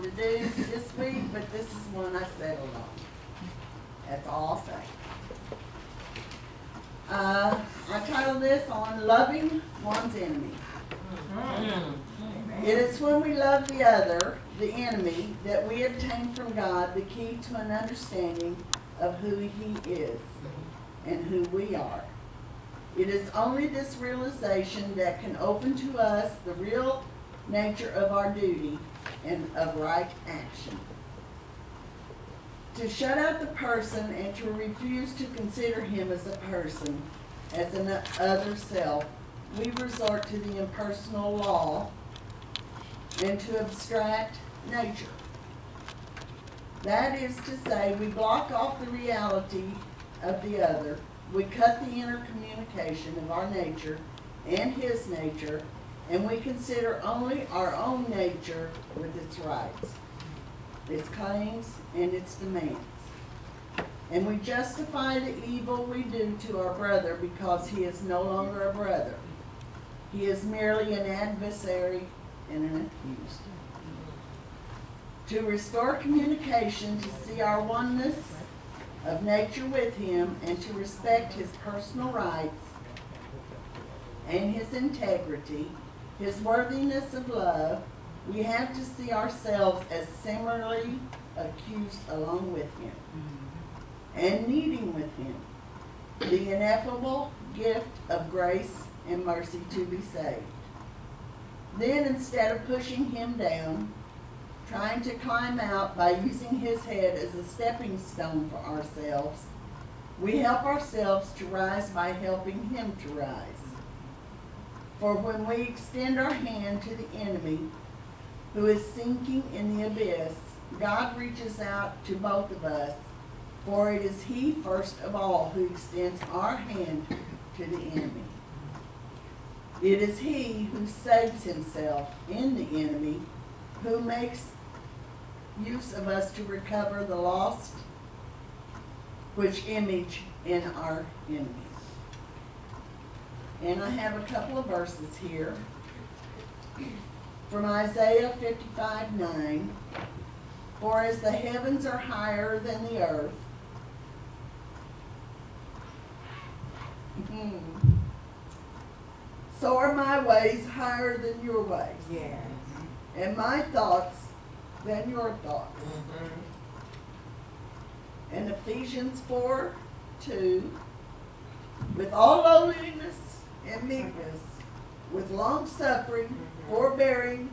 to do this week, but this is one I settled on. That's all I'll say. I titled this on loving one's enemy. It is when we love the other, the enemy, that we obtain from God the key to an understanding of who He is and who we are. It is only this realization that can open to us the real nature of our duty and of right action. To shut out the person and to refuse to consider him as a person, as an other self, we resort to the impersonal law and to abstract nature. That is to say, we block off the reality of the other, we cut the intercommunication of our nature and his nature, and we consider only our own nature with its rights, its claims, and its demands. And we justify the evil we do to our brother because he is no longer a brother. He is merely an adversary and an accused. To restore communication, to see our oneness of nature with him, and to respect his personal rights and his integrity, his worthiness of love, we have to see ourselves as similarly accused along with him and needing with him the ineffable gift of grace and mercy to be saved. Then, instead of pushing him down, trying to climb out by using his head as a stepping stone for ourselves, we help ourselves to rise by helping him to rise. For when we extend our hand to the enemy who is sinking in the abyss, God reaches out to both of us, for it is He first of all who extends our hand to the enemy. It is He who saves Himself in the enemy, who makes use of us to recover the lost, which image in our enemies. And I have a couple of verses here from Isaiah 55:9. For as the heavens are higher than the earth, so are my ways higher than your ways. Yeah. And my thoughts than your thoughts. And Ephesians 4:2, with all lowliness and meekness, with long suffering, forbearing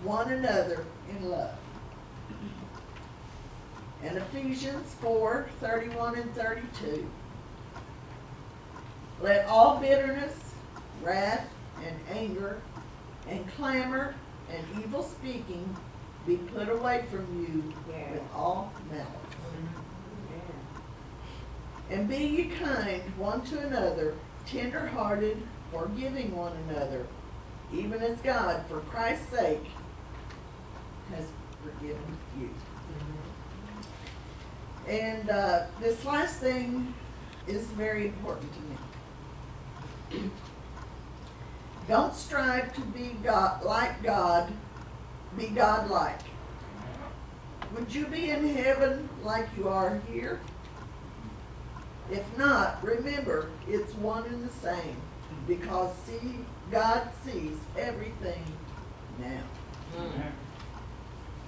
one another in love. And Ephesians 4:31 and 32. Let all bitterness, wrath, and anger, and clamor, and evil speaking be put away from you with all malice. And be ye kind one to another, tender-hearted, forgiving one another, even as God, for Christ's sake, has forgiven you. And this last thing is very important to me. Don't strive to be God, like God, be God-like. Would you be in heaven like you are here? If not, remember, it's one and the same, because God sees everything now.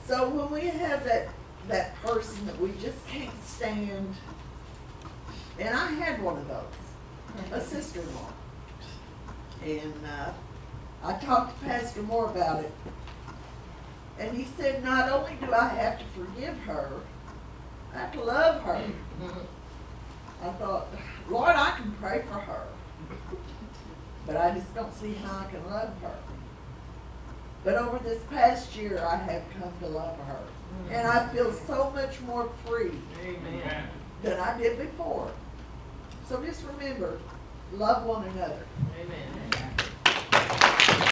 So when we have that person that we just can't stand, and I had one of those, a sister-in-law, and I talked to Pastor Moore about it, and he said, not only do I have to forgive her, I have to love her. I thought, Lord, I can pray for her, but I just don't see how I can love her. But over this past year, I have come to love her. And I feel so much more free than I did before. So just remember, love one another. Amen.